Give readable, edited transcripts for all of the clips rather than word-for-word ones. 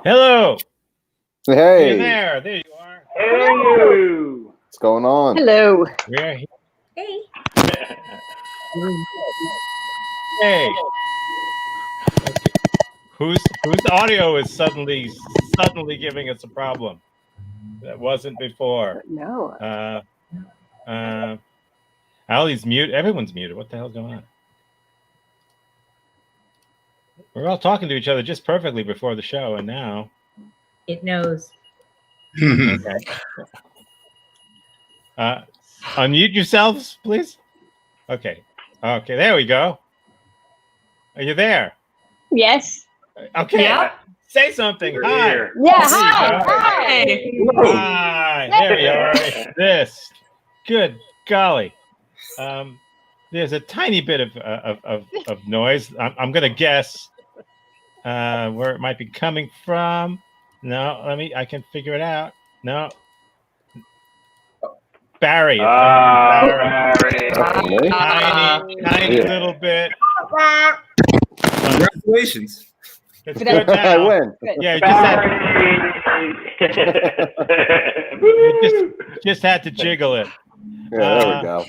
Hello. Hey. You're there. There you are. Hey. What's going on? Hello. We're here. Hey. Hey. Okay. Whose audio is suddenly giving us a problem that wasn't before? No. Allie's mute. Everyone's muted. What the hell's going on? We're all talking to each other just perfectly before the show, and now it knows. Okay. Unmute yourselves, please. Okay. Okay, there we go. Are you there? Yes. Okay. Yeah. Say something. We're Hi. here. Yeah. Hi. Hi. Hi. There you are. This. Good golly. There's a tiny bit of noise. I'm gonna guess where it might be coming from. No, I can figure it out. No. Barry. Barry. Tiny little bit. Congratulations. It's good now. I win. Yeah, you just had to jiggle it. Yeah, there we go.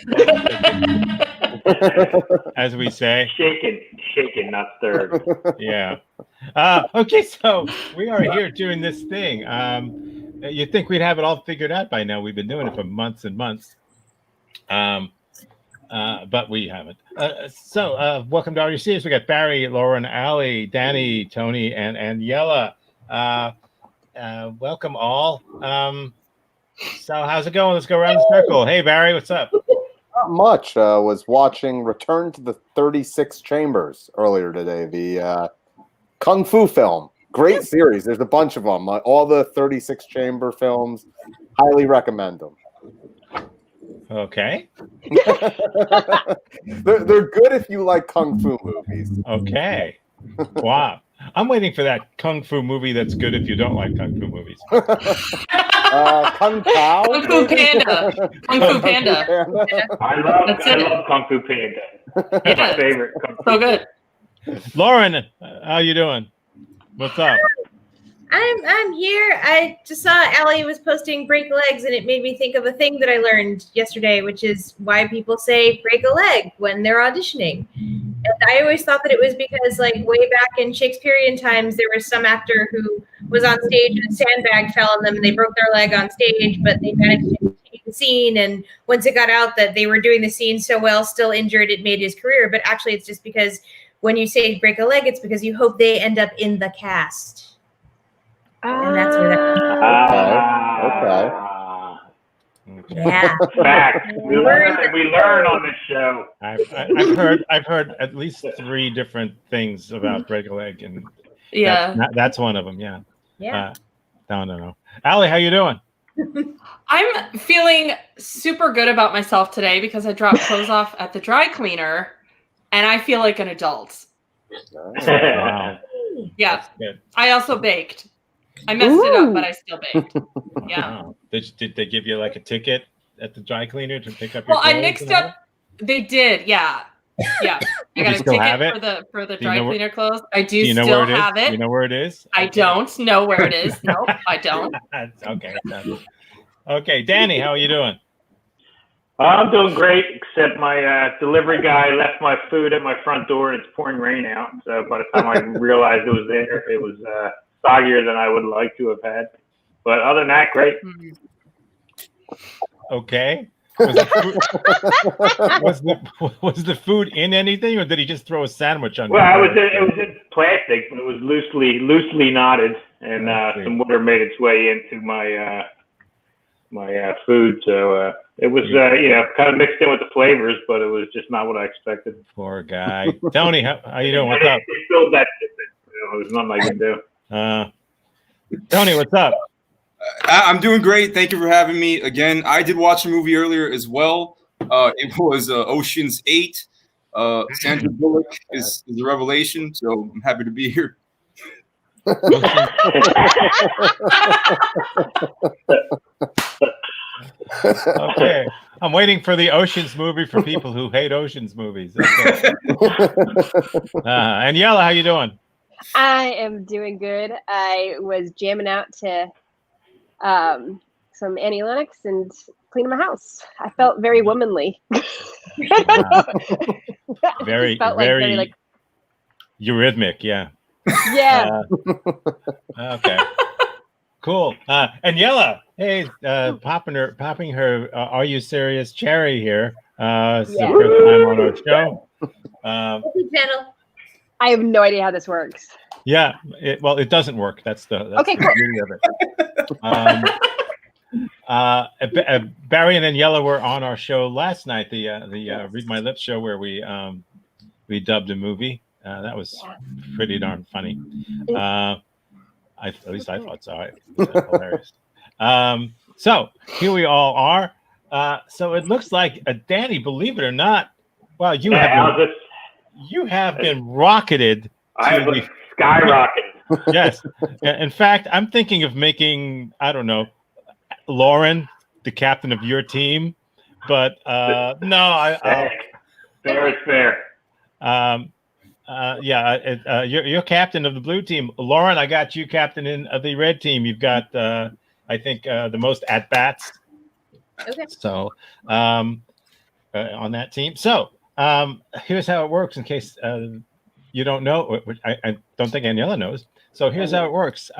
As we say. Shaken, not stirred. Yeah. Okay, so we are here doing this thing. You'd think we'd have it all figured out by now. We've been doing it for months and months. But we haven't. So welcome to our series. We got Barry, Lauren, Allie, Danny, Tony, and Aniela. Welcome all. So how's it going? Let's go around the circle. Hey Barry, what's up? Not much. Was watching Return to the 36 Chambers earlier today. The Kung Fu film. Great series. There's a bunch of them. All the 36 Chamber films. Highly recommend them. Okay. They're good if you like Kung Fu movies. Okay. Wow. I'm waiting for that Kung Fu movie that's good if you don't like Kung Fu movies. Kung Pao? Kung Fu Panda. Kung Fu Panda. I love Kung Fu Panda. It's my favorite Kung Fu. So good. Lauren, how you doing? What's up? I'm here. I just saw Allie was posting break legs, and it made me think of a thing that I learned yesterday, which is why people say break a leg when they're auditioning. And I always thought that it was because, like, way back in Shakespearean times, there was some actor who was on stage and a sandbag fell on them and they broke their leg on stage, but they managed to continue the scene. And once it got out that they were doing the scene so well, still injured, it made his career. But actually, it's just because when you say break a leg, it's because you hope they end up in the cast. And that's where that Okay. Yeah. Fact. We learn on this show. I've heard at least 3 different things about break a leg, and that's one of them. Yeah. Yeah. No. Allie, how you doing? I'm feeling super good about myself today because I dropped clothes off at the dry cleaner, and I feel like an adult. Wow. Yeah. I also baked. I messed it up, but I still baked. Yeah. Wow. Did they give you like a ticket at the dry cleaner to pick up your Well, I mixed up. They did, yeah. Yeah. I got a ticket for the dry cleaner clothes. I do still have it. You know where it is? I don't know where it is. Nope, I don't. Okay. Okay, Danny, how are you doing? I'm doing great, except my delivery guy left my food at my front door and it's pouring rain out. So by the time I realized it was there, it was soggier than I would like to have had. But other than that, great. Okay. Was the food in anything, or did he just throw a sandwich on? Well, it was in plastic, but it was loosely knotted, and some water made its way into my my food. So it was kind of mixed in with the flavors, but it was just not what I expected. Poor guy. Tony, how you doing? What's up? It filled that. There's nothing I can do. Tony, what's up? I'm doing great. Thank you for having me again. I did watch a movie earlier as well. It was Ocean's 8. Sandra Bullock is a revelation, so I'm happy to be here. Okay, I'm waiting for the Oceans movie for people who hate Oceans movies. Okay. Aniela, how you doing? I am doing good. I was jamming out to some Annie Lennox and cleaning my house. I felt very womanly. Very, felt very, like eurythmic. Yeah. yeah. Okay. Cool. Aniela, hey, popping her. Are you serious? Cherry here. This is the first time on our show. Channel. I have no idea how this works. Yeah. It doesn't work. That's the beauty of it. Barry and Aniela were on our show last night. The Read My Lips show where we dubbed a movie. That was pretty darn funny. At least I thought so. It was hilarious. So here we all are. So it looks like Danny, believe it or not, well, you have been rocketed. I have been skyrocketed. Yes. In fact, I'm thinking of making, I don't know, Lauren the captain of your team, but no, fair is fair. You're captain of the blue team. Lauren, I got you captain of the red team. You've got, I think, the most at bats. Okay. So, on that team. So, here's how it works. In case you don't know, which I don't think Aniela knows. So here's how it works.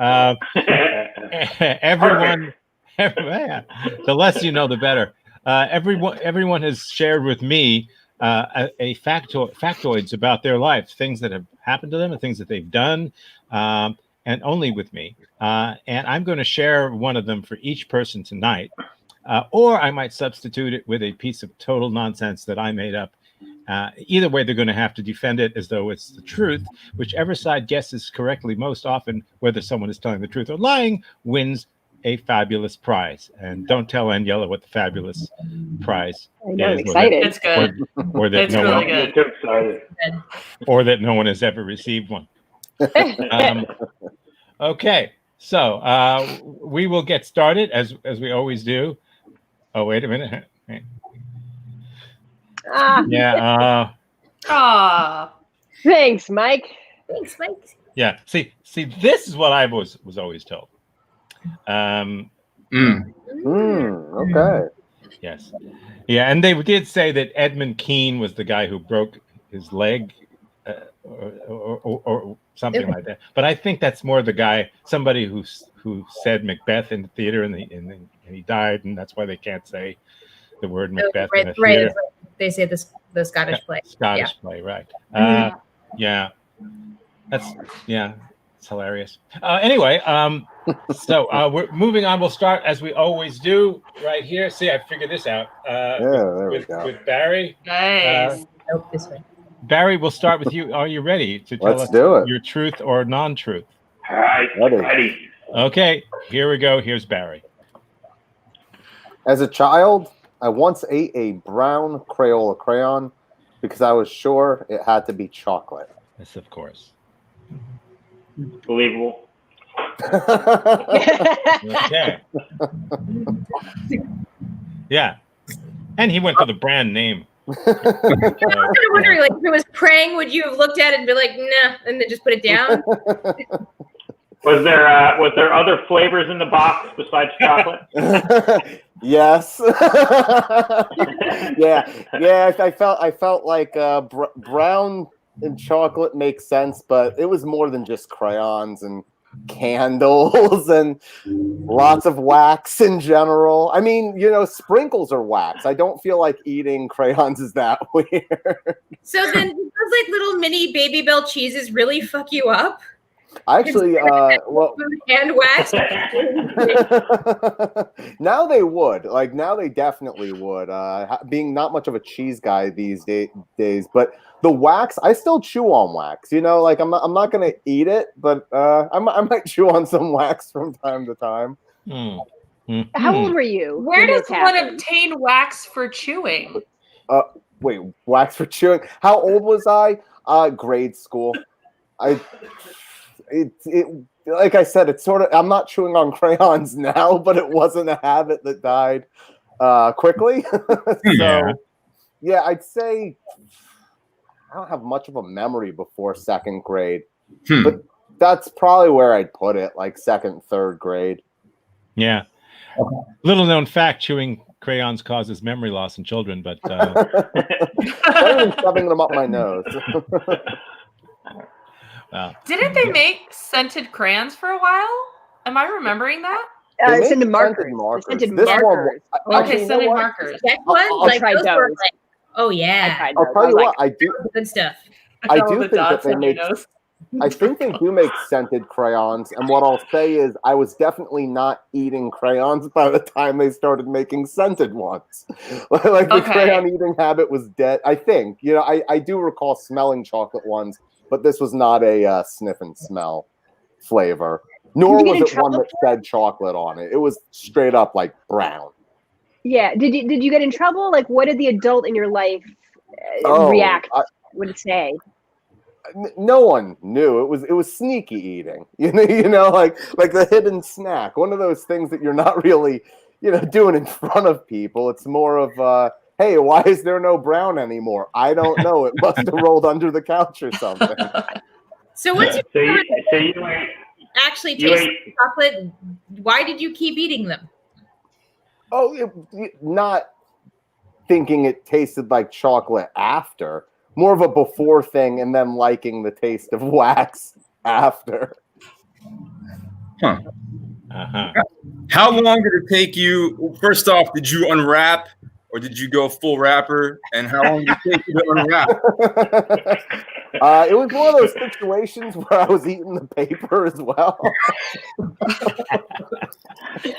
Everyone, the less you know, the better. Everyone has shared with me factoids about their life, things that have happened to them and things that they've done, and only with me. And I'm going to share one of them for each person tonight, or I might substitute it with a piece of total nonsense that I made up. Either way, they're going to have to defend it as though it's the truth. Whichever side guesses correctly most often whether someone is telling the truth or lying wins a fabulous prize. And don't tell Aniela what the fabulous prize I know, is. I'm excited. It's good. Or that It's really good. Too excited. or that no one has ever received one. Okay, so we will get started as we always do. Oh, wait a minute. Yeah. Thanks, Mike. Thanks, Mike. Yeah. See, this is what I was always told. Okay. Yes. Yeah, and they did say that Edmund Keane was the guy who broke his leg, or something like that. But I think that's more the guy, somebody who said Macbeth in the theater, and he died, and that's why they can't say the word Macbeth in the theater. Right. They say the Scottish play. Scottish play, right? Yeah. It's hilarious. Anyway, so we're moving on. We'll start as we always do, right here. See, I figured this out. There we go. With Barry. Nice. Nope, this way. Barry, we'll start with you. Are you ready to tell us your truth or non-truth? All right, ready. Okay, here we go. Here's Barry. As a child, I once ate a brown Crayola crayon because I was sure it had to be chocolate. Yes, of course. Believable. Okay. Yeah. And he went for the brand name. I was kind of wondering, like, if it was praying, would you have looked at it and be like, nah, and then just put it down? Was there other flavors in the box besides chocolate? Yes. Yeah. I felt like brown and chocolate makes sense, but it was more than just crayons and candles and lots of wax in general. I mean, sprinkles are wax. I don't feel like eating crayons is that weird. So then those like little mini Baby Bell cheeses really fuck you up? Actually, and wax. Now they would. Like, now they definitely would. Being not much of a cheese guy these days, but the wax, I still chew on wax. Like I'm not gonna eat it, but I might chew on some wax from time to time. How old were you? Where does one obtain wax for chewing? Wait, wax for chewing? How old was I? Grade school. Like I said, it's sort of, I'm not chewing on crayons now, but it wasn't a habit that died quickly. So, yeah, I'd say I don't have much of a memory before second grade. But That's probably where I'd put it, like second, third grade. Yeah. Little known fact: chewing crayons causes memory loss in children, but Better than shoving them up my nose. wow. Didn't they make scented crayons for a while? Am I remembering that? They make Scented markers. Scented This markers. one, Okay, scented markers. That one, I'll like try those were those. like, oh I yeah, tried I'll those. tell I you was what, I do. good stuff. I All do the think that dots they on your make. nose. I think they do make scented crayons, and what I'll say is, I was definitely not eating crayons by the time they started making scented ones. Like the Okay. crayon eating habit was dead. I think, I do recall smelling chocolate ones, but this was not a sniff and smell flavor. Nor Did you was get in it one trouble that said chocolate on it. It was straight up like brown. Yeah. Did you get in trouble? Like, what did the adult in your life Oh, react? Would it say? No one knew. It was sneaky eating. Like the hidden snack. One of those things that you're not really, doing in front of people. It's more of hey, why is there no brown anymore? I don't know. It must have rolled under the couch or something. So what's your So you, favorite so you ate, actually you taste ate- chocolate? Why did you keep eating them? Oh, not thinking it tasted like chocolate after. More of a before thing, and then liking the taste of wax after. Huh. Uh-huh. How long did it take you? First off, did you unwrap or did you go full wrapper? And how long did it take you to unwrap? It was one of those situations where I was eating the paper as well.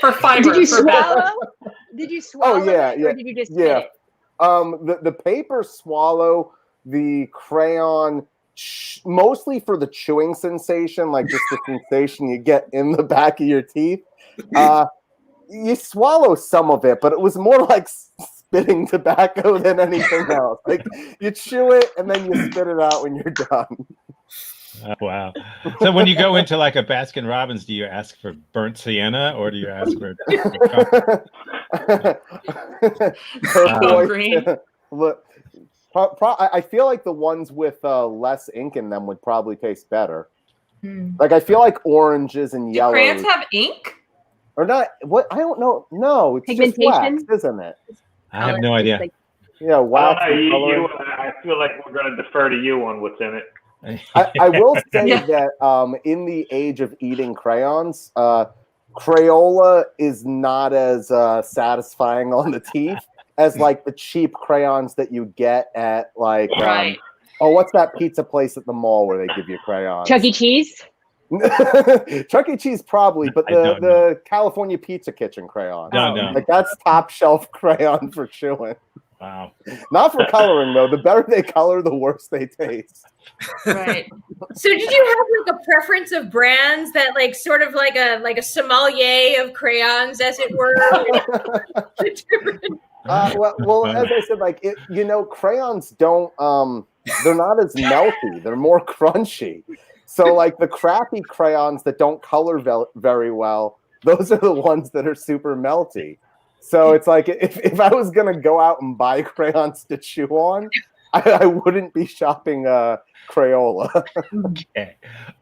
For fiber. Did you for better. swallow? Did you swallow yeah, it, yeah, or did you just yeah. spit it? The paper swallow, the crayon, mostly for the chewing sensation, like just the sensation you get in the back of your teeth. You swallow some of it, but it was more like spitting tobacco than anything else. Like you chew it and then you spit it out when you're done. Oh, wow. So when you go into like a Baskin Robbins, do you ask for burnt sienna or do you ask for Stone green. Look, I feel like the ones with less ink in them would probably taste better. Like I feel like oranges and Do yellows. crayons have ink? Or not? What? I don't know. No, it's just wax, isn't it? I have no idea. Like, Yeah, wax. and you, coloring. I feel like we're going to defer to you on what's in it. I will say Yeah. that in the age of eating crayons, Crayola is not as satisfying on the teeth as like the cheap crayons that you get at like Right. what's that pizza place at the mall where they give you crayons? Chuck E. Cheese. Chuck E. Cheese probably, but the California Pizza Kitchen crayon. No. Like that's top shelf crayon for chewing. Wow. Not for coloring though. The better they color, the worse they taste. Right. So did you have like a preference of brands that like sort of like a sommelier of crayons, as it were? Well, as I said, like crayons don't. They're not as melty. They're more crunchy. So, like the crappy crayons that don't color very well, those are the ones that are super melty. So it's like if I was gonna go out and buy crayons to chew on, I wouldn't be shopping Crayola.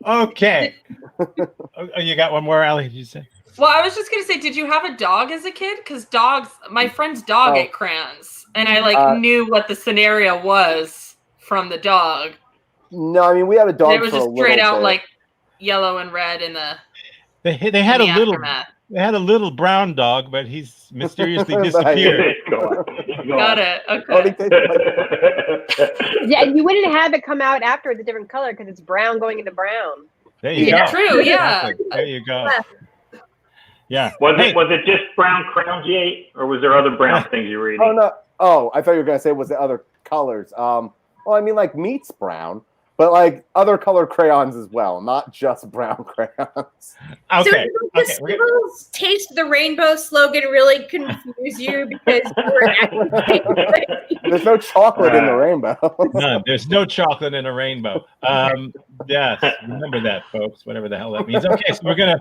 Okay. Oh, you got one more, Allie? Did you say? Well, I was just gonna say, did you have a dog as a kid? Because dogs, my friend's dog ate crayons, and I knew what the scenario was from the dog. No, I mean we had a dog. It was for just a straight little out bit. like yellow and red in the. They had a the little. aftermath. They had a little brown dog, but he's mysteriously disappeared. Got it. Oh, they Okay. taste like- Yeah, you wouldn't have it come out after it's a different color because it's brown going into brown. There you Yeah, go. true, yeah. Exactly. There you go. Yeah. Was Hey, it just brown crayons you ate, or was there other brown things you were eating? Oh no! Oh, I thought you were gonna say was the other colors. Well, I mean like meat's brown, but like other colored crayons as well, not just brown crayons. So okay. did the Skittles Taste the Rainbow slogan really confuse you because you were actually There's no chocolate in the rainbow. None. There's no chocolate in a rainbow. Yes, remember that, folks. Whatever the hell that means. Okay, so we're gonna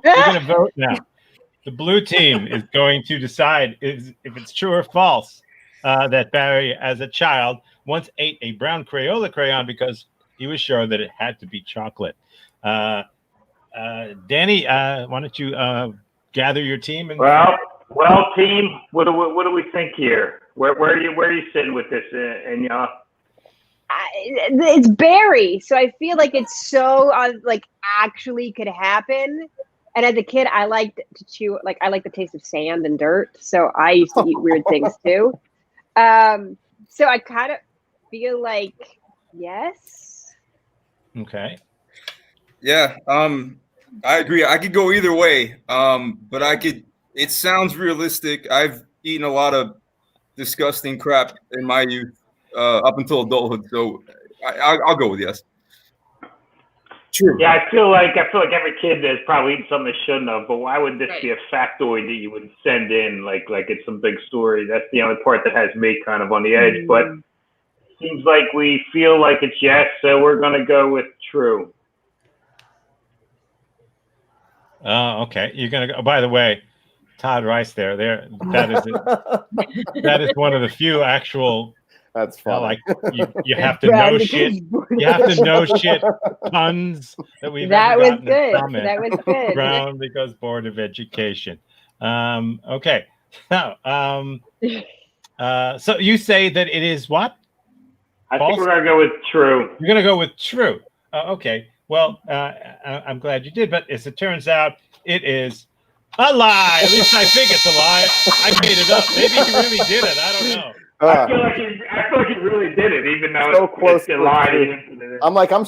vote now. The blue team is going to decide if it's true or false that Barry, as a child, once ate a brown Crayola crayon because he was sure that it had to be chocolate. Danny, why don't you gather your team? And Well, team, what do we think here? Where are you sitting with this, Aniela? It's Barry, so I feel like it's so like actually could happen. And as a kid, I liked to chew, like I like the taste of sand and dirt, so I used to eat weird things too. So I kind of feel like yes. Okay. Yeah, I agree. I could go either way, but I could. It sounds realistic. I've eaten a lot of disgusting crap in my youth, up until adulthood. So I'll go with yes. True. Yeah, I feel like every kid has probably eaten something they shouldn't have. But why would this be a factoid that you would send in like it's some big story? That's the only part that has me kind of on the edge. But seems like we feel like it's yes, so we're gonna go with true. Oh, okay. You're gonna go. By the way, Todd Rice there. That is it. That is one of the few actual. That's funny. Like you have to know shit. You have to know shit puns that we've That ever was gotten good. to comment. That was good. Brown because Board of Education. Okay. So so you say that it is what? I False? think we're gonna go with true. You're gonna go with true. Okay. Well, I'm glad you did, but as it turns out, it is a lie. At least I think it's a lie. I made it up. Maybe he really did it. I don't know. I feel like he really did it, even though so close it's a lie. I'm like, I'm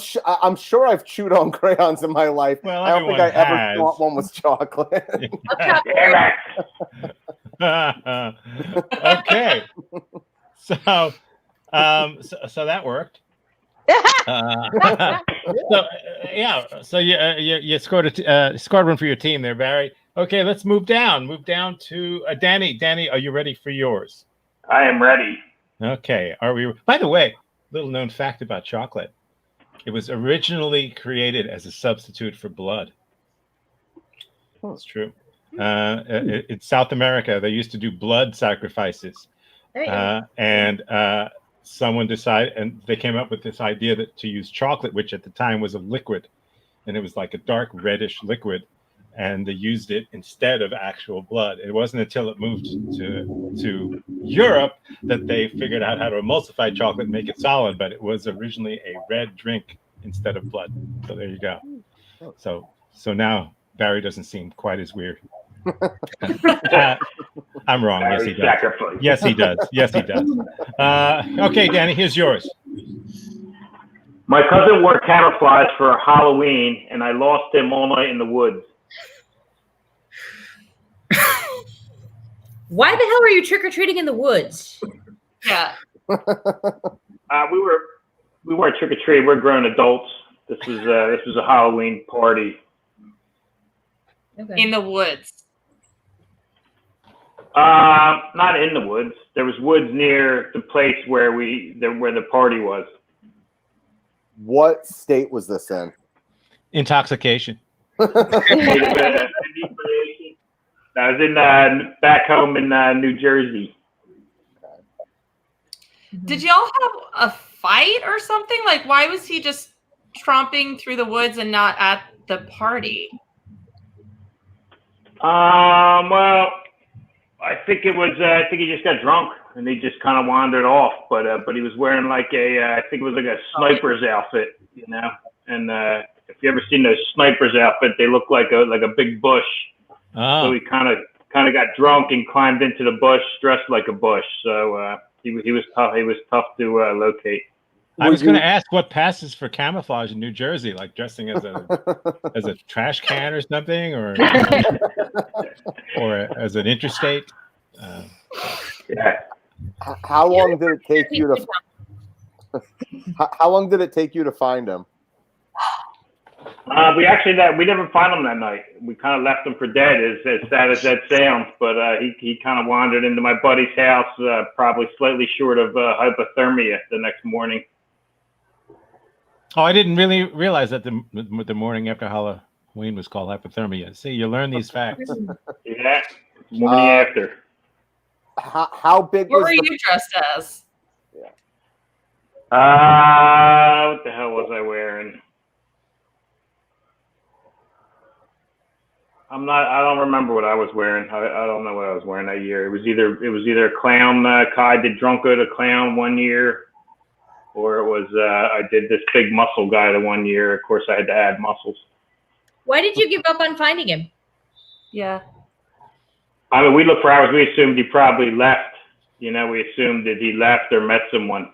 sure I've chewed on crayons in my life. Well, I don't think I ever thought one was chocolate. Okay. So that worked. So you scored one for your team there, Barry. Okay, let's move down. Move down to Danny. Danny, are you ready for yours? I am ready. Okay. Are we? By the way, little known fact about chocolate: it was originally created as a substitute for blood. That's true. In South America, they used to do blood sacrifices, and someone decided, and they came up with this idea that to use chocolate, which at the time was a liquid, and it was like a dark reddish liquid, and they used it instead of actual blood. It wasn't until it moved to Europe that they figured out how to emulsify chocolate and make it solid, but it was originally a red drink instead of blood. So there you go. So now Barry doesn't seem quite as weird. I'm wrong. Yes, he does. Yes, he does. Yes, he does. Okay, Danny, here's yours. My cousin wore camouflage for Halloween, and I lost him all night in the woods. Why the hell were you trick-or-treating in the woods? Yeah. We weren't trick-or-treating. We're grown adults. This was a Halloween party. Okay. In the woods. Not in the woods. There was woods near the place where the party was. What state was this in? Intoxication. I was in back home in New Jersey. Did y'all have a fight or something? Like, why was he just tromping through the woods and not at the party? Well, I think it was. I think he just got drunk and he just kind of wandered off. But he was wearing like I think it was like a sniper's outfit, you know. And if you ever seen those sniper's outfit, they look like a big bush. Oh. So he kind of got drunk and climbed into the bush, dressed like a bush. So he was tough. He was tough to locate. I was going to ask what passes for camouflage in New Jersey, like dressing as a trash can or something, or as an interstate. Yeah. How long did it take you to? How long did it take you to find him? We never found him that night. We kind of left him for dead, as sad as that sounds. But he kind of wandered into my buddy's house, probably slightly short of hypothermia the next morning. Oh, I didn't really realize that the morning after Halloween was called hypothermia. See, you learn these facts. Yeah, morning after. How big What was were you dressed as? What the hell was I wearing? I don't remember what I was wearing. I don't know what I was wearing that year. It was either a clown. I did Drunko the Clown one year, or it was I did this big muscle guy the one year. Of course, I had to add muscles. Why did you give up on finding him? Yeah. I mean, we looked for hours. We assumed he probably left. We assumed that he left or met someone.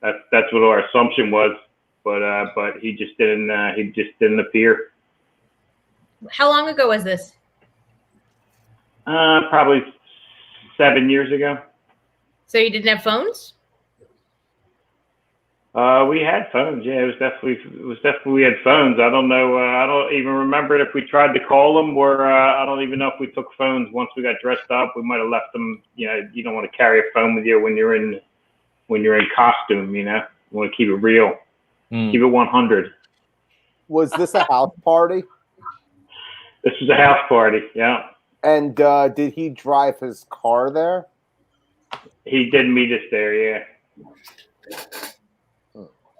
That's what our assumption was. But he just didn't appear. How long ago was this? Probably 7 years ago. So you didn't have phones? We had phones. Yeah, it was definitely we had phones. I don't know. I don't even remember if we tried to call them, or I don't even know if we took phones once we got dressed up. We might have left them. You don't want to carry a phone with you when you're in costume. You want to keep it real, keep it 100. Was this a house party? This was a house party. Yeah. And did he drive his car there? He did meet us there. Yeah.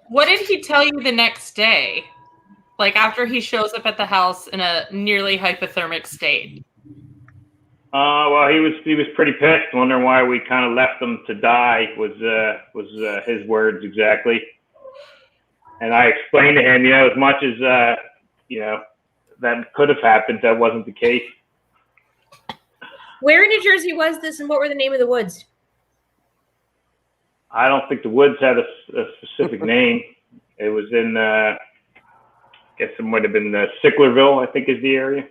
What did he tell you the next day? Like after he shows up at the house in a nearly hypothermic state? Well, he was pretty pissed, wondering why we kind of left him to die. Was his words exactly. And I explained to him, as much as that could have happened, that wasn't the case. Where in New Jersey was this, and what were the name of the woods? I don't think the woods had a specific name. It was in, I guess it might have been Sicklerville, I think is the area.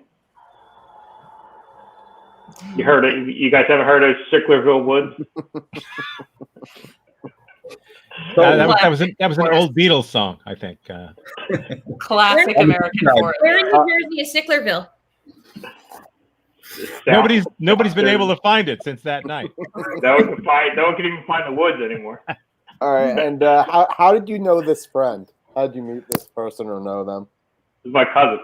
You heard it? You guys ever heard of Sicklerville Woods? That was an old Beatles song, I think. Classic American forest. Where in New Jersey is Sicklerville? Nobody's been able to find it since that night. No one can even find the woods anymore. All right, and how did you know this friend? How did you meet this person or know them? It was my cousin.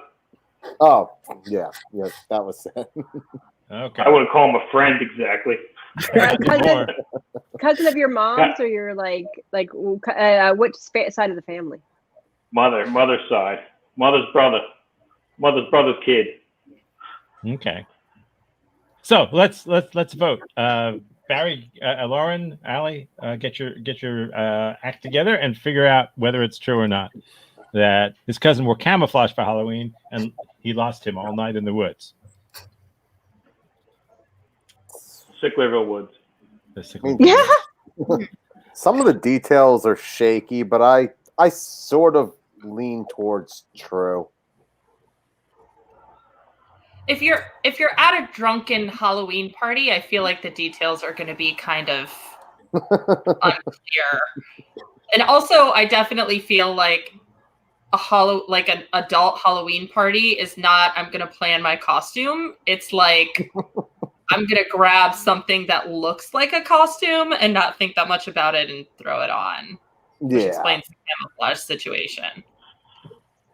Oh, yeah, that was it. Okay. I wouldn't call him a friend exactly. Cousin of your mom's, or your which side of the family? Mother's side, mother's brother's kid. Okay. So let's vote. Barry, Lauren, Allie, get your act together and figure out whether it's true or not that his cousin wore camouflage for Halloween and he lost him all night in the woods. Sicklerville Woods. Yeah. Some of the details are shaky, but I sort of lean towards true. If you're at a drunken Halloween party, I feel like the details are going to be kind of unclear. And also, I definitely feel like an adult Halloween party is not, I'm going to plan my costume. It's like I'm going to grab something that looks like a costume and not think that much about it and throw it on. Which explains the camouflage situation.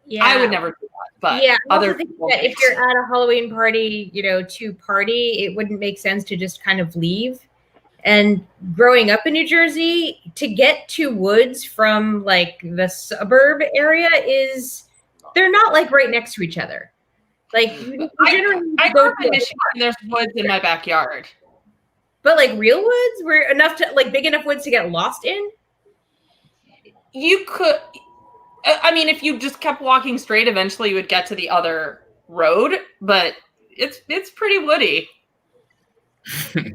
Yeah. I would never do that, but yeah, other people that if you're at a Halloween party, to party, it wouldn't make sense to just kind of leave. And growing up in New Jersey, to get to woods from like the suburb area they're not like right next to each other. Like I grew up in Michigan and there's woods in my backyard. But like real woods were big enough woods to get lost in? You could, I mean, if you just kept walking straight, eventually you would get to the other road, but it's pretty woody. And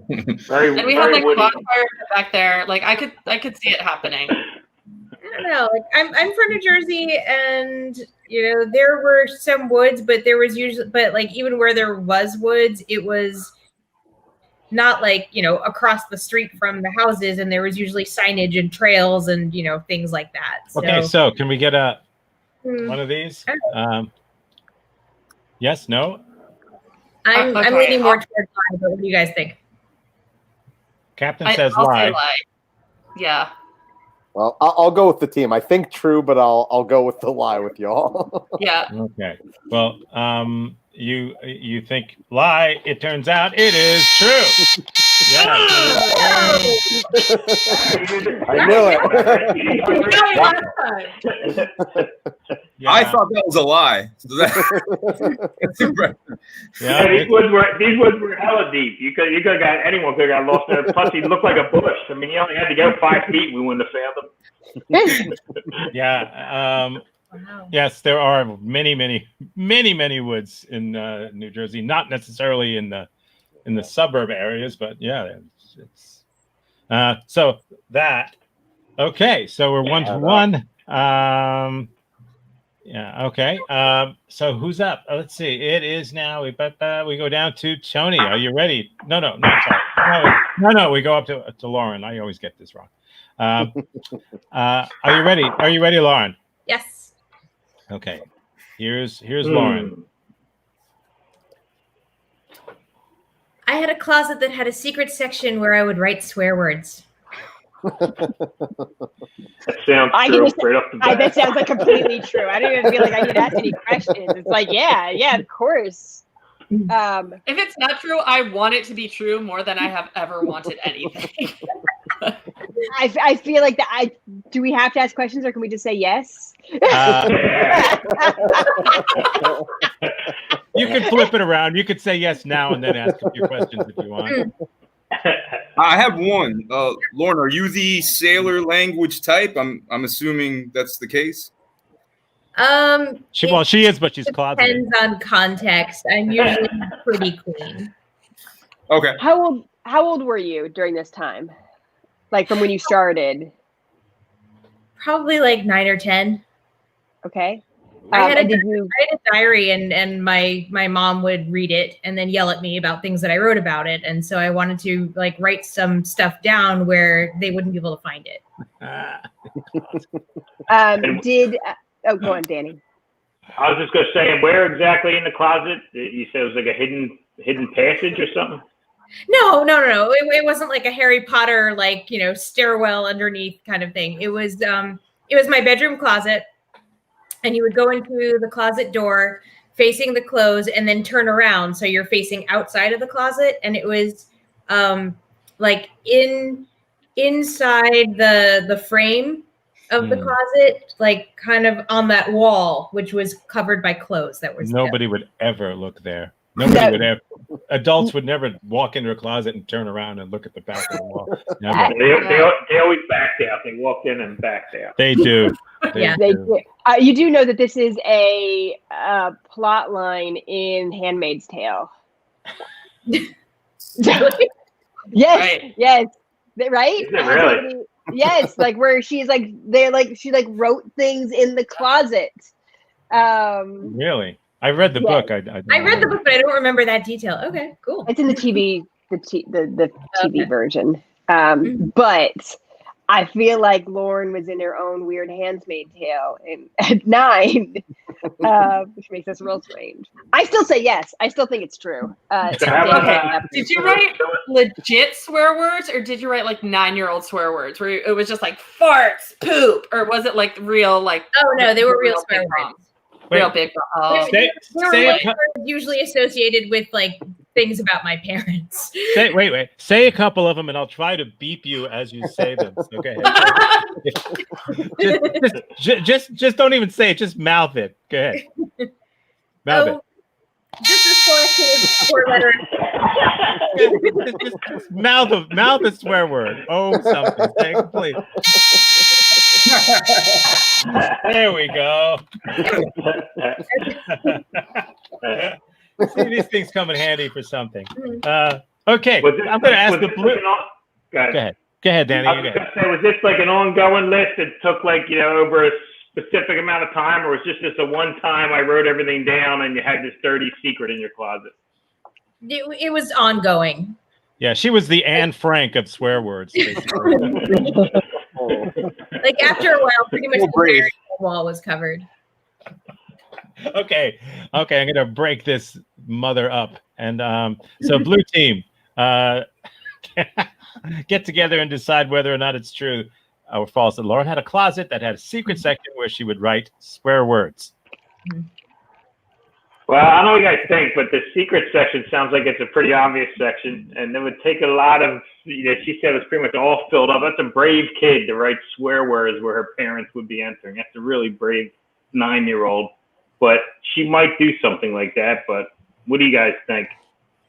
we had like bonfires back there. Like I could see it happening. I don't know. Like I'm from New Jersey, and there were some woods, but even where there was woods, it was not like across the street from the houses, and there was usually signage and trails and things like that. Okay, so can we get one of these? Yes, no. I'm leaning more towards lie, but what do you guys think? Captain says I'll lie. say lie. Yeah. Well, I'll go with the team. I think true, but I'll go with the lie with y'all. Yeah. Okay. Well, you think lie? It turns out it is true. Yeah. I knew it. Yeah. I thought that was a lie. So that's impressive. Yeah, these woods were hella deep. You could have got anyone could have got lost there. Plus, he looked like a bush. I mean, you only had to go 5 feet. We wouldn't have found him. Yeah. Wow. Yes, there are many woods in New Jersey. Not necessarily in the suburb areas, but yeah, it's so that. Okay, so we're 1-1. Yeah. Okay. So who's up? Let's see. It is now. We go down to Tony. Are you ready? No. Sorry. No. We go up to Lauren. I always get this wrong. Are you ready? Are you ready, Lauren? Yes. Okay. Here's Lauren. I had a closet that had a secret section where I would write swear words. That sounds true. Right off the bat. That sounds like completely true. I don't even feel like I need to ask any questions. It's like, yeah, of course. If it's not true, I want it to be true more than I have ever wanted anything. I feel like that. Do we have to ask questions, or can we just say yes? You could flip it around. You could say yes now and then ask a few questions if you want. I have one. Lauren, are you the sailor language type? I'm assuming that's the case. She is, but she's closeted. Depends on context. I'm usually pretty clean. Okay. How old were you during this time? Like from when you started? Probably like 9 or 10. Okay. I had a diary, and my mom would read it and then yell at me about things that I wrote about it, and so I wanted to like write some stuff down where they wouldn't be able to find it. Go on, Danny. I was just going to say, where exactly in the closet? You said it was like a hidden passage or something? No. It wasn't like a Harry Potter, like, stairwell underneath kind of thing. It was my bedroom closet, and you would go into the closet door facing the clothes and then turn around. So you're facing outside of the closet, and it was like inside the frame of the closet, like kind of on that wall, which was covered by clothes that were Nobody would ever look there. Nobody would ever. Adults would never walk into a closet and turn around and look at the back of the wall. Never. They always backed out. They walked in and backed out. They do. Yeah. They do. You do know that this is a plot line in Handmaid's Tale. Really? Yes. Right. Yes. Right? Is it really? Yes, like where she's like she wrote things in the closet. Really? I read the book. I read the book, but I don't remember that detail. Okay, cool. It's in the TV, the TV version. But I feel like Lauren was in her own weird Handmaid's Tale at 9, which makes us real strange. I still say yes. I still think it's true. Did you write legit swear words, or did you write like 9-year-old swear words where it was just like farts, poop, or was it like real like? Oh no, they were real swear words. Real big. They were usually associated with like things about my parents. Wait. Say a couple of them, and I'll try to beep you as you say them. Okay. just don't even say it. Just mouth it. Go ahead. Mouth it. Just a selection of 4 letters. Just mouth a swear word. Oh, something. Say it complete. There we go. See, these things come in handy for something. Okay, I'm going to ask the blue. Go ahead, Danny. Was this like an ongoing list that took like over a specific amount of time, or was this just a one time I wrote everything down and you had this dirty secret in your closet? It was ongoing. Yeah, she was the Anne Frank of swear words. Basically. Like after a while, pretty much the wall was covered. Okay, I'm gonna break this mother up, and so blue team, get together and decide whether or not it's true or false that Lauren had a closet that had a secret section where she would write swear words. Well, I don't know what you guys think, but the secret section sounds like it's a pretty obvious section, and it would take a lot of, she said it was pretty much all filled up. That's a brave kid to write swear words where her parents would be entering. That's a really brave 9-year-old, but she might do something like that. But what do you guys think?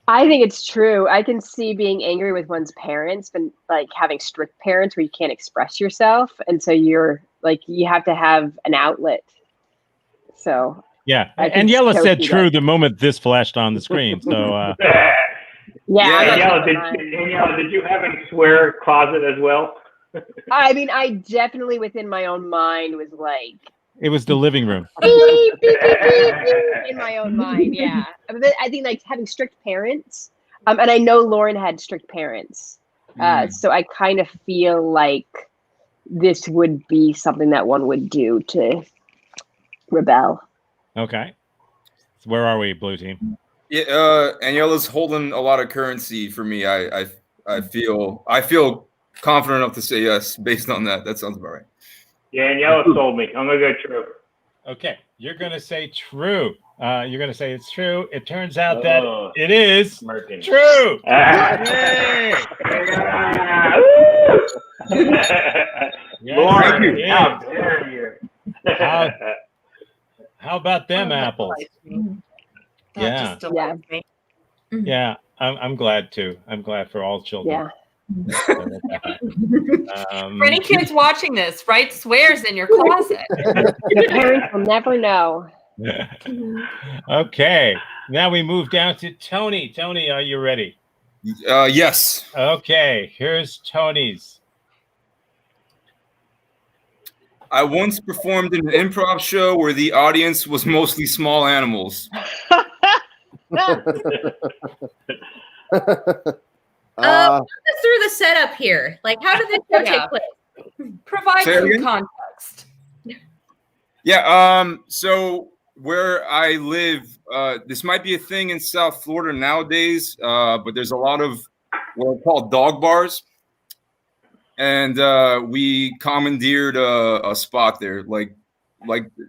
I think it's true. I can see being angry with one's parents, but like having strict parents where you can't express yourself, and so you're like you have to have an outlet. So Yeah, I can Aniela totally said see true that. the moment this flashed on the screen. So Yeah, I'm not Daniela, did you have a swear closet as well? I mean, I definitely within my own mind was like it was the living room. beep, beep, beep, beep, beep, in my own mind. Yeah, I think like having strict parents, and I know Lauren had strict parents, so I kind of feel like this would be something that one would do to rebel. Okay, so where are we, blue team? Yeah, Aniela's holding a lot of currency for me. I feel confident enough to say yes based on that. That sounds about right. Yeah, Aniela sold me. I'm gonna go true. Okay, you're gonna say true. You're gonna say it's true. It turns out that it is true. Yay! Lauren, how dare you? How about them apples? That Yeah. just delights me. Yeah, I'm glad too. I'm glad for all children. Yeah. For any kids watching this, write swears in your closet. Your parents will never know. Okay, now we move down to Tony. Tony, are you ready? Yes. Okay, here's Tony's. I once performed in an improv show where the audience was mostly small animals. Walk us through the setup here. Like, how did this show take place? Provide Say it some again? context. Yeah. So where I live, this might be a thing in South Florida nowadays, but there's a lot of what are called dog bars, and we commandeered a spot there. Like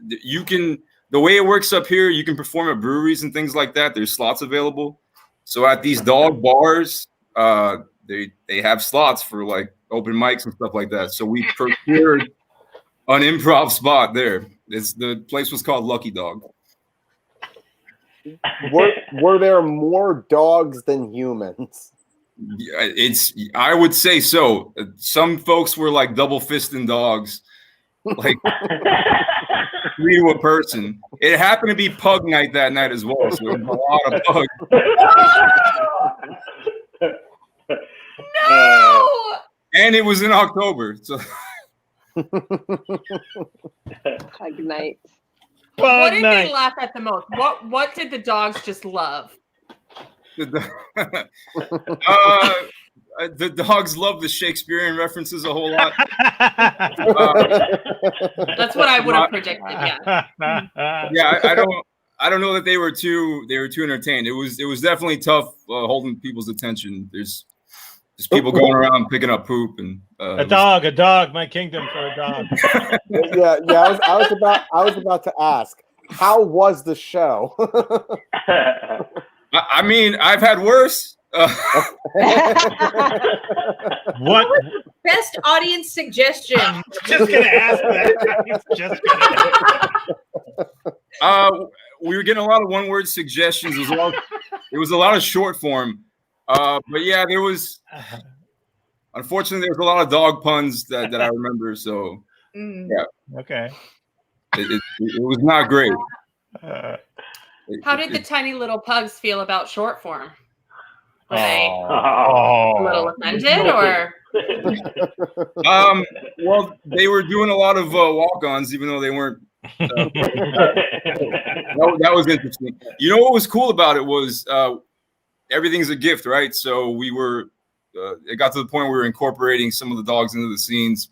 you can. The way it works up here, you can perform at breweries and things like that. There's slots available. So at these dog bars, they have slots for like open mics and stuff like that. So we procured an improv spot there. The place was called Lucky Dog. Were there more dogs than humans? I would say so. Some folks were like double fisting dogs, like 3 to a person. It happened to be pug night that night as well, so there was a lot of pugs. No! And it was in October, so Pug night. What did they laugh at the most? What did the dogs just love? The dogs love the Shakespearean references a whole lot. That's what I would have predicted. Yeah. Yeah, I don't know that they were too entertained. It was definitely tough holding people's attention. There's people going around picking up poop and a dog, my kingdom for a dog. yeah. I was about to ask, how was the show? I mean, I've had worse. What was the best audience suggestion? Just gonna ask that. We were getting a lot of one-word suggestions as well. It was a lot of short form. But yeah, unfortunately, there was a lot of dog puns that I remember. So yeah, okay, it was not great. How did the tiny little pugs feel about short form? Were they a little offended, or? Well, they were doing a lot of walk-ons, even though they weren't. That was interesting. You know what was cool about it was everything's a gift, right? So we were. It got to the point where we were incorporating some of the dogs into the scenes,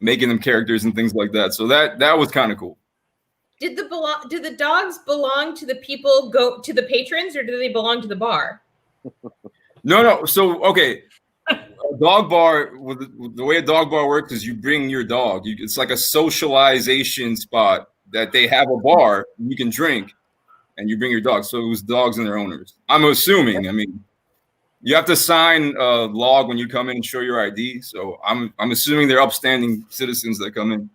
making them characters and things like that. So that was kind of cool. Did the dogs belong to the people, go to the patrons, or do they belong to the bar? No. So okay, a dog bar. The way a dog bar works is you bring your dog. It's like a socialization spot that they have a bar. You can drink, and you bring your dog. So it was dogs and their owners. I'm assuming. I mean, you have to sign a log when you come in and show your ID. So I'm assuming they're upstanding citizens that come in.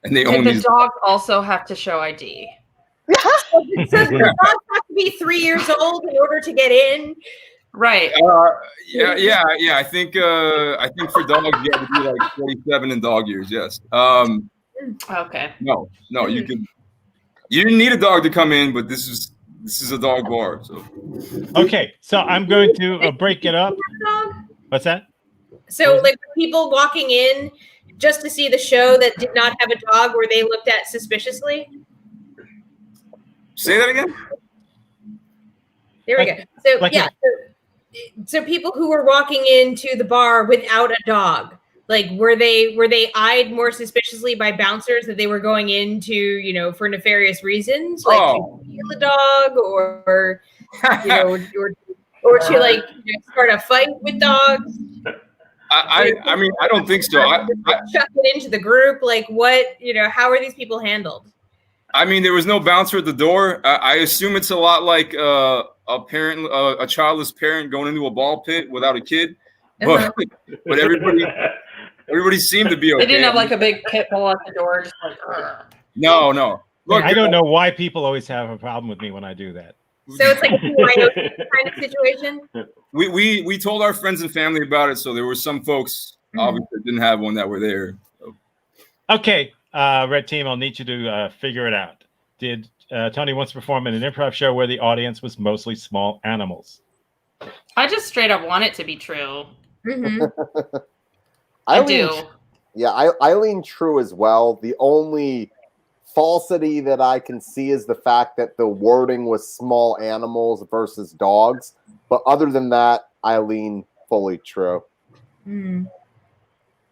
and they And own the these. dogs also have to show ID. So the dogs have to be 3 years old in order to get in. Right. Yeah. I think for dogs you have to be like 47 in dog years. Yes. Okay. No, you can. You didn't need a dog to come in, but this is a dog bar. So. Okay, so I'm going to break it up. What's that? So, like people walking in just to see the show that did not have a dog, were they looked at suspiciously? Say that again. There we go. So yeah, so people who were walking into the bar without a dog, like were they eyed more suspiciously by bouncers that they were going into, you know, for nefarious reasons, like to steal a dog or you know, or to like start a fight with dogs? I mean, I don't think so. I chuck it into the group. Like what, you know, how are these people handled? I mean, there was no bouncer at the door. I assume it's a lot like a parent, a childless parent going into a ball pit without a kid. But but everybody seemed to be okay. They didn't have like a big pit bull at the door, just like. No. Look, I don't know why people always have a problem with me when I do that. So it's like a kind of situation. We told our friends and family about it, so there were some folks obviously didn't have one that were there. So. Okay, Red Team, I'll need you to figure it out. Did Tony once perform in an improv show where the audience was mostly small animals? I just straight up want it to be true. Mm-hmm. I do. Yeah, I lean true as well. The only falsity that I can see is the fact that the wording was small animals versus dogs. But other than that, I lean fully true.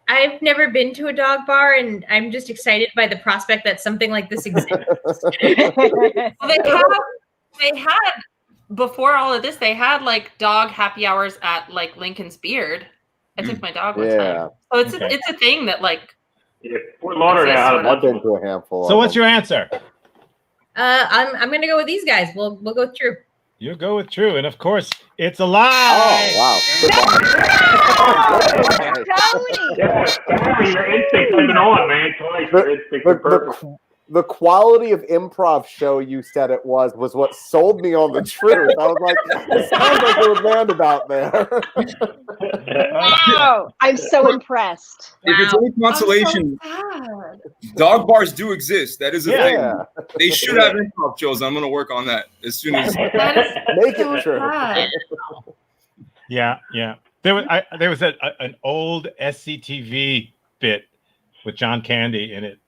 I've never been to a dog bar, and I'm just excited by the prospect that something like this exists. Well, they had before all of this, they had like dog happy hours at like Lincoln's Beard. I took my dog one time. So it's a thing that like. Yeah, Fort Lauderdale had I've been to a handful. So what's your answer? I'm gonna go with these guys. We'll go with true. You go with true, and of course, it's a lie. Oh wow! Your instincts have been on, man. Twice. Your instincts are perfect. The quality of improv show you said it was what sold me on the truth. I was like, it sounds like there was roundabout there. Wow, I'm so impressed. If it's any consolation, dog bars do exist. That is a thing. They should have improv shows. I'm going to work on that as soon as make it true. Yeah. There was an old SCTV bit with John Candy in it.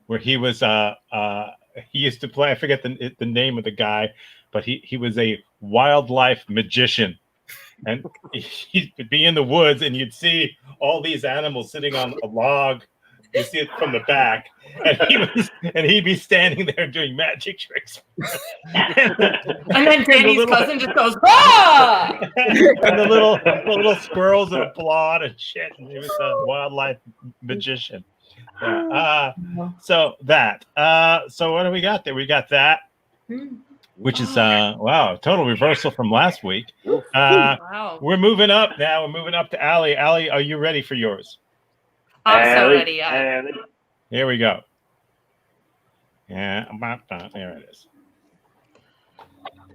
Where he was, he used to play. I forget the name of the guy, but he was a wildlife magician, and he'd be in the woods, and you'd see all these animals sitting on a log. You see it from the back, and he'd be standing there doing magic tricks. And then Danny's cousin just goes, "Ah!" And the little squirrels and applaud and shit. And he was a wildlife magician. So that. So what do we got there? We got that, which is total reversal from last week. Wow. We're moving up now. We're moving up to Allie. Allie, are you ready for yours? I'm so ready. Yeah. Here we go. Yeah, there it is.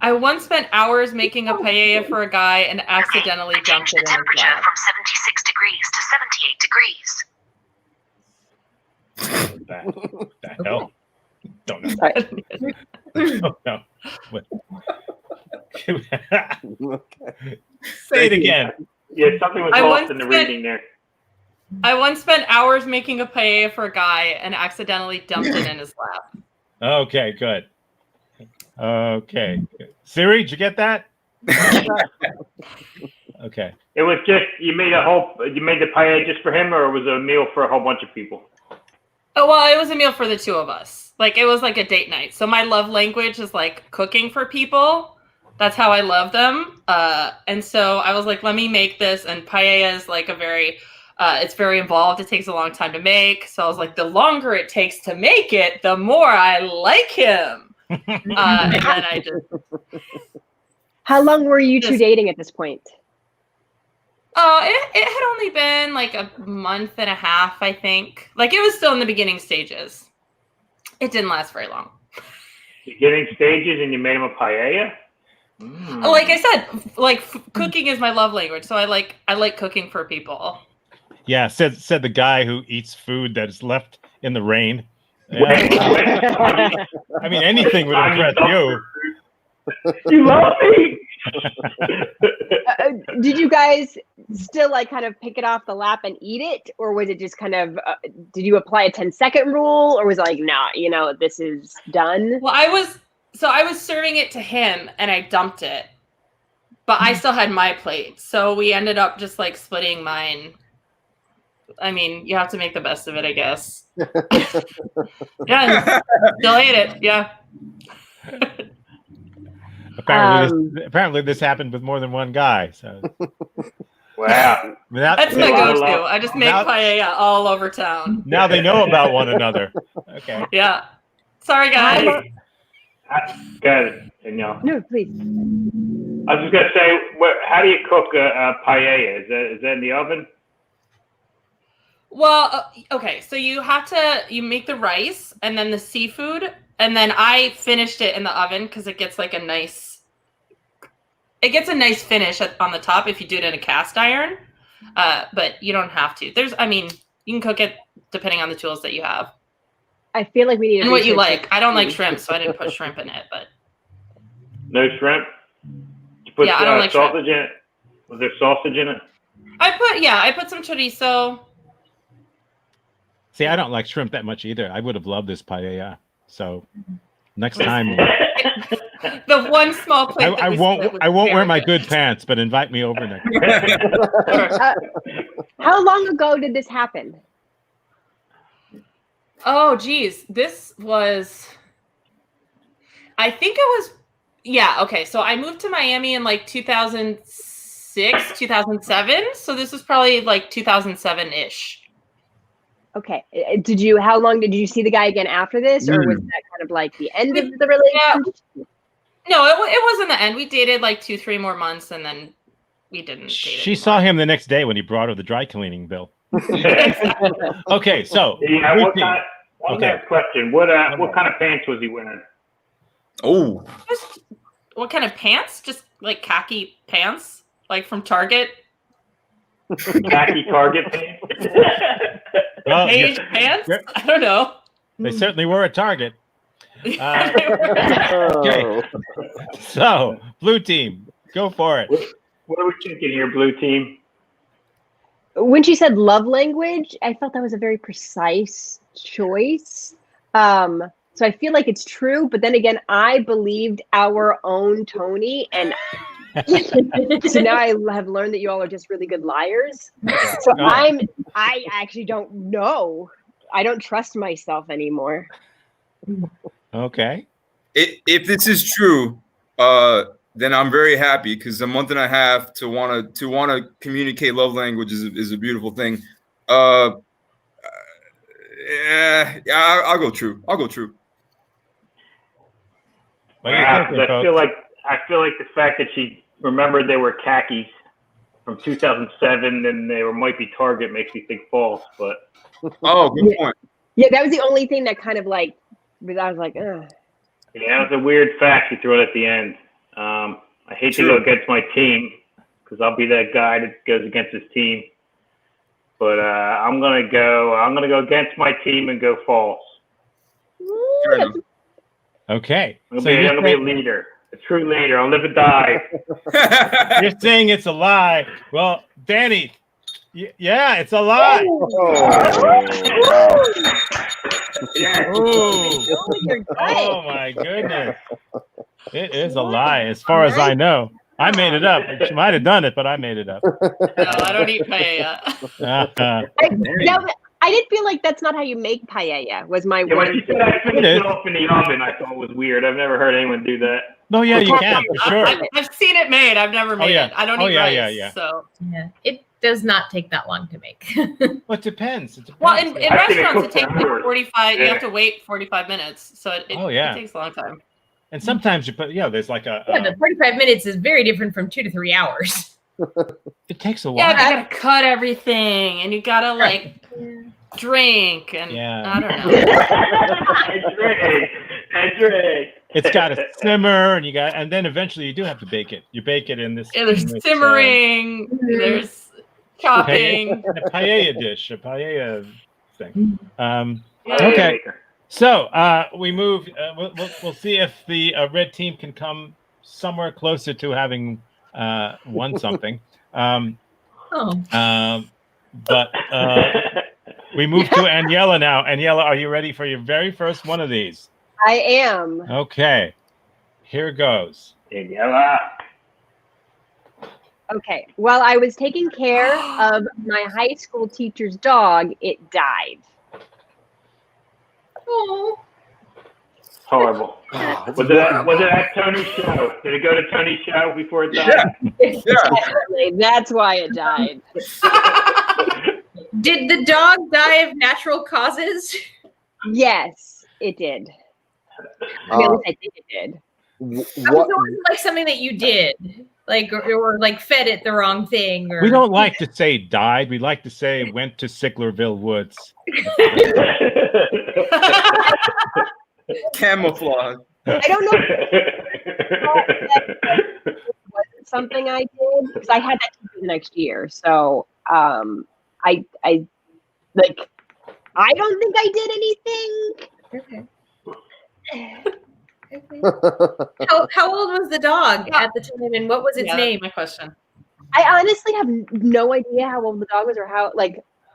I once spent hours making a paella for a guy and accidentally dumped it in his temperature lap. from 76 degrees to 78 degrees. The hell? Don't know. Don't know. Say it again. Yeah, something was lost in the reading there. I once spent hours making a paella for a guy and accidentally dumped it in his lap. Okay, good. Okay. Siri, did you get that? Okay. It was just you made the paella just for him, or was it a meal for a whole bunch of people? Oh, well, it was a meal for the two of us. Like, it was like a date night. So my love language is like cooking for people. That's how I love them. And so I was like, let me make this. And paella is like it's very involved. It takes a long time to make. So I was like, the longer it takes to make it, the more I like him. And then I just... How long were you two dating at this point? It had only been like a month and a half, I think. Like it was still in the beginning stages. It didn't last very long. Beginning stages, and you made him a paella. Like I said, like cooking is my love language, so I like cooking for people. Yeah, said the guy who eats food that is left in the rain. Yeah. I mean, anything would impress you. You love me. Did you guys still like kind of pick it off the lap and eat it, or was it just kind of? Did you apply a 10-second rule, or was it like, nah, this is done? Well, I was serving it to him, and I dumped it, but I still had my plate, so we ended up just like splitting mine. I mean, you have to make the best of it, I guess. Yeah, still ate it. Yeah. Apparently, this happened with more than one guy. So, wow, that's my go-to. I just make paella all over town. Now they know about one another. Okay. Yeah. Sorry, guys. Good, Danielle. No, please. I was just gonna say, how do you cook a paella? Is that in the oven? Well, okay. So you make the rice and then the seafood. And then I finished it in the oven because it gets like a nice finish on the top if you do it in a cast iron. But you don't have to. You can cook it depending on the tools that you have. I feel like we need and what you like. I don't like shrimp, so I didn't put shrimp in it. But no shrimp. You put I don't like sausage shrimp. in it. Was there sausage in it? I put some chorizo. See, I don't like shrimp that much either. I would have loved this paella. So next time, the one small plate. I won't wear my good pants, but invite me over next time. How long ago did this happen? Oh, geez, this was. I think it was. Yeah. Okay. So I moved to Miami in like 2006, 2007. So this was probably like 2007-ish. Okay. How long did you see the guy again after this, or was that kind of like the end of the relationship? No, it wasn't the end. We dated like 2-3 more months, and then we didn't date She saw him the next day when he brought her the dry cleaning bill. Okay, so yeah, one last question. What kind of pants was he wearing? Oh, what kind of pants? Just like khaki pants, like from Target. Khaki Target pants. Well, beige pants? I don't know. They certainly were at Target. Okay. So, blue team, go for it. What are we thinking here, blue team? When she said love language, I felt that was a very precise choice. So I feel like it's true, but then again, I believed our own Tony, and so now I have learned that you all are just really good liars. So I actually don't know. I don't trust myself anymore. Okay. If this is true, then I'm very happy, because a month and a half to want to communicate love language is a beautiful thing. Yeah, I'll go true. I feel like the fact that she remembered they were khakis from 2007 and they might be Target makes me think false. But good point. Yeah, that was the only thing that kind of like, I was like, ugh. Yeah, that was a weird fact you threw it at the end. I hate to go against my team because I'll be that guy that goes against his team. But I'm gonna go against my team and go false. Okay. I'm gonna be a leader, a true leader. I'll live and die. You're saying it's a lie. Well, Danny, yeah, it's a lie. Oh my goodness. It is a lie, as far as I know. I made it up. She might have done it, but I made it up. No, I don't eat paella. I did feel like that's not how you make paella. Was my when one. you said I finished it off in the oven, I thought it was weird. I've never heard anyone do that. No, yeah, you can for sure. I've seen it made. I've never made it. I don't eat rice. So Yeah, it does not take that long to make. Well, it depends. well, in restaurants it takes like hours. 45. You have to wait 45 minutes, so it takes a long time. And sometimes you put, there's like the 45 minutes is very different from 2 to 3 hours. It takes a while. Yeah, you gotta cut everything, and you gotta like drink, and I don't know. and drink. It's got to simmer, and then eventually you do have to bake it. You bake it in this. Yeah, there's simmering. There's chopping. A paella dish, a paella thing. Yeah. Okay, so we move. We'll see if the red team can come somewhere closer to having won something. But we move to Aniela now. Aniela, are you ready for your very first one of these? I am. Okay, here goes. Aniela. Okay. While I was taking care of my high school teacher's dog, it died. Oh. Horrible. Was it at Tony's show? Did it go to Tony's show before it died? Definitely. That's why it died. Did the dog die of natural causes? Yes, it did. I mean, at least I think it did. It wasn't like something that you did, like or like fed it the wrong thing. Or... We don't like to say died. We like to say went to Sicklerville Woods. Camouflage. I don't know if it wasn't something I did because I had that teacher the next year. So I don't think I did anything. Okay. How old was the dog at the time, and what was its name? My question. I honestly have no idea how old the dog was or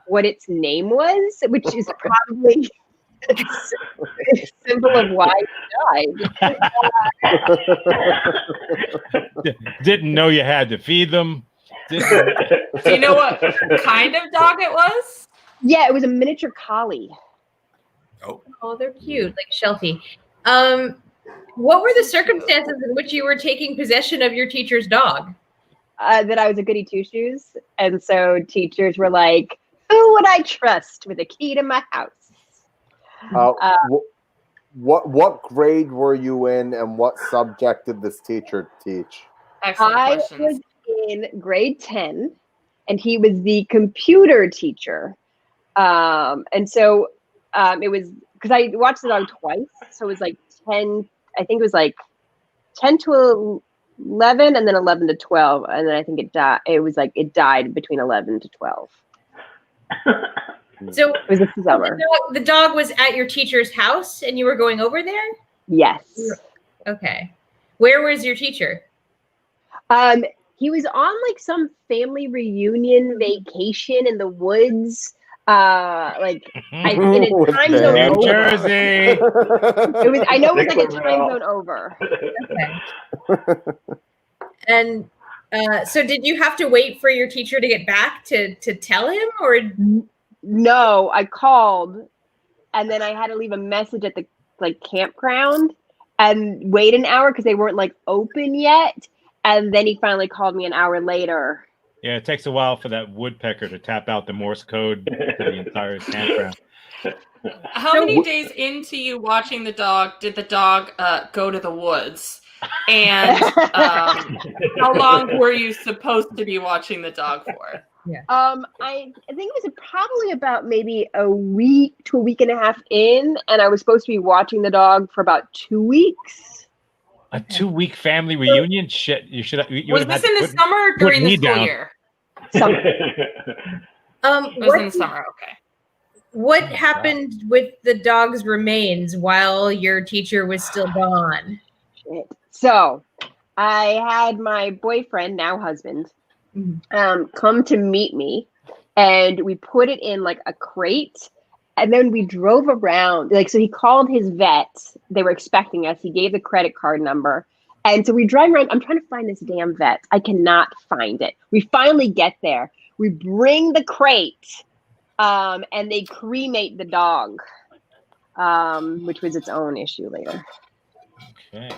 what its name was, which is probably a symbol of why it died. Didn't know you had to feed them. Do you know what kind of dog it was? Yeah, it was a miniature collie. Oh, they're cute, like Sheltie. What were the circumstances in which you were taking possession of your teacher's dog? That I was a goody two shoes, and so teachers were like, "Who would I trust with a key to my house?" What grade were you in, and what subject did this teacher teach? Excellent I questions. was in grade 10, and he was the computer teacher. And so it was because I watched the dog twice, so it was like 10. I think it was like 10 to 11, and then 11 to 12, and then I think it died. It was like it died between 11 to 12. So it was a summer. The dog was at your teacher's house, and you were going over there? Yes. Okay. Where was your teacher? He was on like some family reunion vacation in the woods. In a time zone New over. Jersey. I know it was like a time zone over. Okay. And so did you have to wait for your teacher to get back to tell him, or? No, I called, and then I had to leave a message at the campground and wait an hour because they weren't open yet. And then he finally called me an hour later. Yeah, it takes a while for that woodpecker to tap out the Morse code to the entire campground. How many days into you watching the dog did the dog go to the woods? And how long were you supposed to be watching the dog for? Yeah. I think it was probably about maybe a week to a week and a half in, and I was supposed to be watching the dog for about 2 weeks. A 2-week family reunion? Shit, you should. Was this in the summer or during the school year? Summer. It was in the summer. Okay. What happened with the dog's remains while your teacher was still gone? So, I had my boyfriend, now husband, come to meet me, and we put it in a crate, and then we drove around. So he called his vet. They were expecting us. He gave the credit card number, and so we drive around. I'm trying to find this damn vet. I cannot find it. We finally get there. We bring the crate, and they cremate the dog, which was its own issue later. Okay.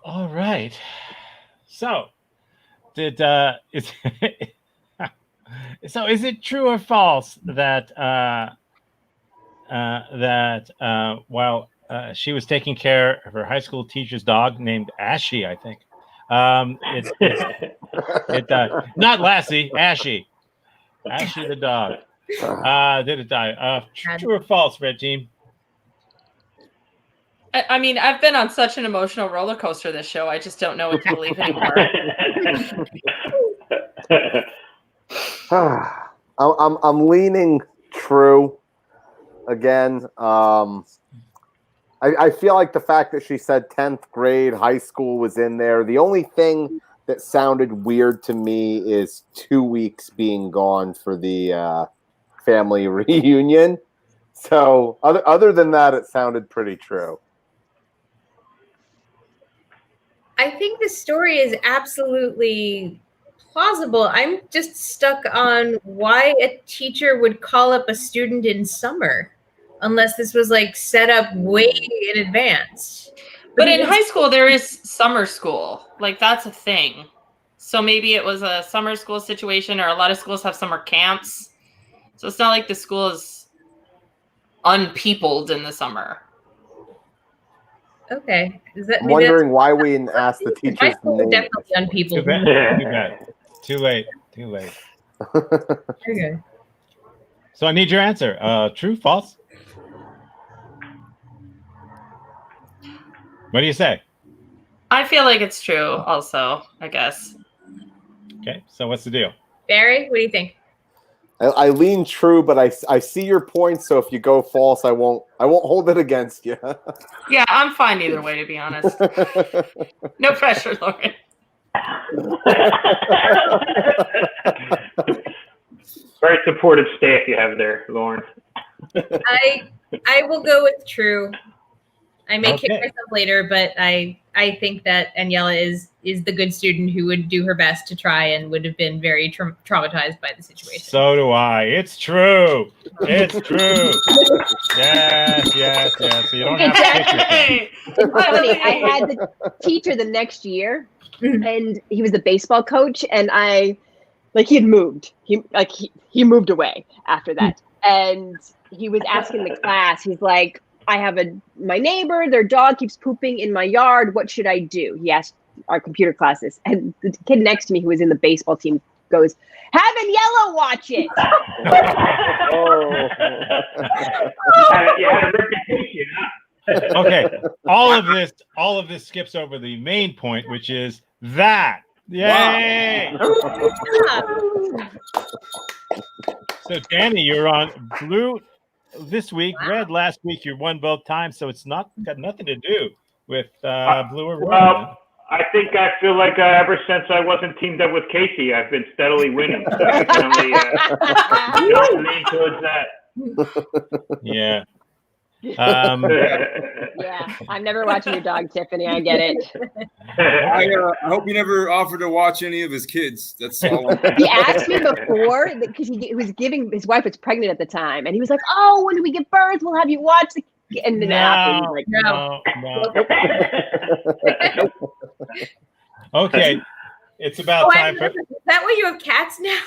All right. So, is it true or false that while she was taking care of her high school teacher's dog named Ashy, I think, It died. Not Lassie, Ashy. Ashy the dog. Did it die? True or false, red team? I mean, I've been on such an emotional roller coaster this show. I just don't know what to believe anymore. I'm leaning true again. I feel like the fact that she said 10th grade, high school was in there. The only thing that sounded weird to me is 2 weeks being gone for the family reunion. So other than that, it sounded pretty true. I think the story is absolutely plausible. I'm just stuck on why a teacher would call up a student in summer, unless this was like set up way in advance. But in high school, there is summer school. Like, that's a thing. So maybe it was a summer school situation, or a lot of schools have summer camps. So it's not like the school is unpeopled in the summer. Okay. I'm wondering why we didn't ask the teachers' name. Definitely unpeopled. Too bad. Too late. Okay. So I need your answer. True, false? What do you say? I feel like it's true also, I guess. Okay, so what's the deal? Barry, what do you think? I lean true, but I see your point. So if you go false, I won't hold it against you. Yeah, I'm fine either way, to be honest. No pressure, Lauren. Very supportive staff you have there, Lauren. I will go with true. I may kick Okay. myself later, but I think that Aniela is the good student who would do her best to try and would have been very traumatized by the situation. So do I. It's true. It's true. Yes. So you don't have to kick yourself. It's funny. I had the teacher the next year, and he was the baseball coach, and he had moved. He moved away after that, and he was asking the class. He's like, I have my neighbor, their dog keeps pooping in my yard. What should I do? He asked our computer classes. And the kid next to me who was in the baseball team goes, have Aniela watch it. Okay. All of this skips over the main point, which is that. Yay! Wow. So Danny, you're on blue this week, red last week. You won both times, so it's got nothing to do with blue or red. Well, I think I feel like ever since I wasn't teamed up with Casey, I've been steadily winning. So I can only lean towards that. Yeah. Yeah, I'm never watching your dog, Tiffany. I get it. I hope you never offered to watch any of his kids. That's all. He asked me before because he was giving his wife was pregnant at the time, and he was like, "Oh, when we give birth, we'll have you watch the." And then after, he was like, No. Okay, it's about time for. Is that why you have cats now?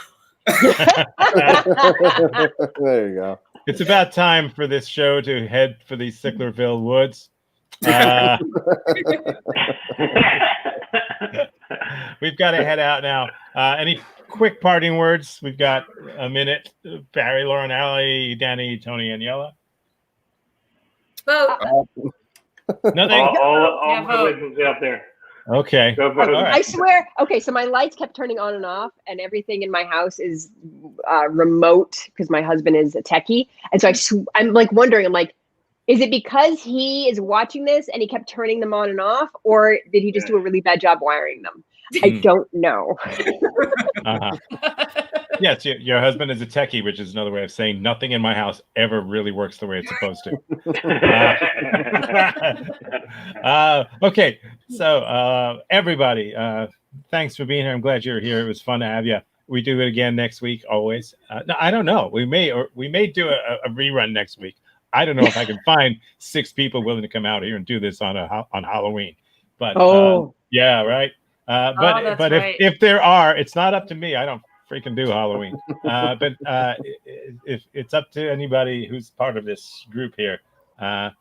There you go. It's about time for this show to head for the Sicklerville woods. We've got to head out now. Any quick parting words? We've got a minute. Barry, Lauren, Allie, Danny, Tony, Aniela. Vote. Nothing. All my wisdoms out there. Okay. Go vote. All right. I swear. Okay, so my lights kept turning on and off, and everything in my house is remote because my husband is a techie, and so I'm like wondering. I'm like, is it because he is watching this and he kept turning them on and off, or did he just do a really bad job wiring them? I don't know. Yes, your husband is a techie, which is another way of saying nothing in my house ever really works the way it's supposed to. Okay, so everybody, thanks for being here. I'm glad you're here. It was fun to have you. We do it again next week, always. No, I don't know. We may do a rerun next week. I don't know if I can find 6 people willing to come out here and do this on Halloween. But yeah, right. But right. if there are, it's not up to me. I don't freaking do Halloween. But if it's up to anybody who's part of this group here. Danny,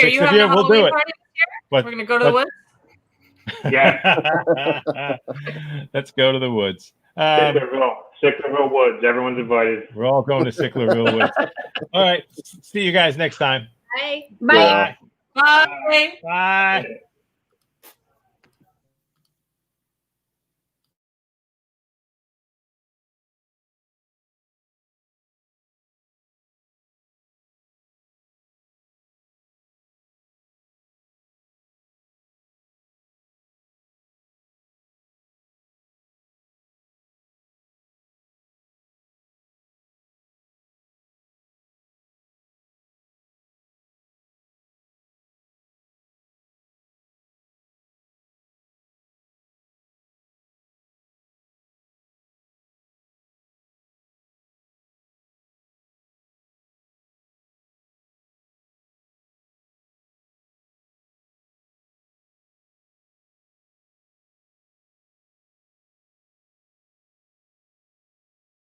are you having a Halloween party this year? We're gonna go to the woods. Yeah. Let's go to the woods. Sicklerville Woods. Everyone's invited. We're all going to Sicklerville Woods. All right. See you guys next time. Bye. Bye. Bye. Bye.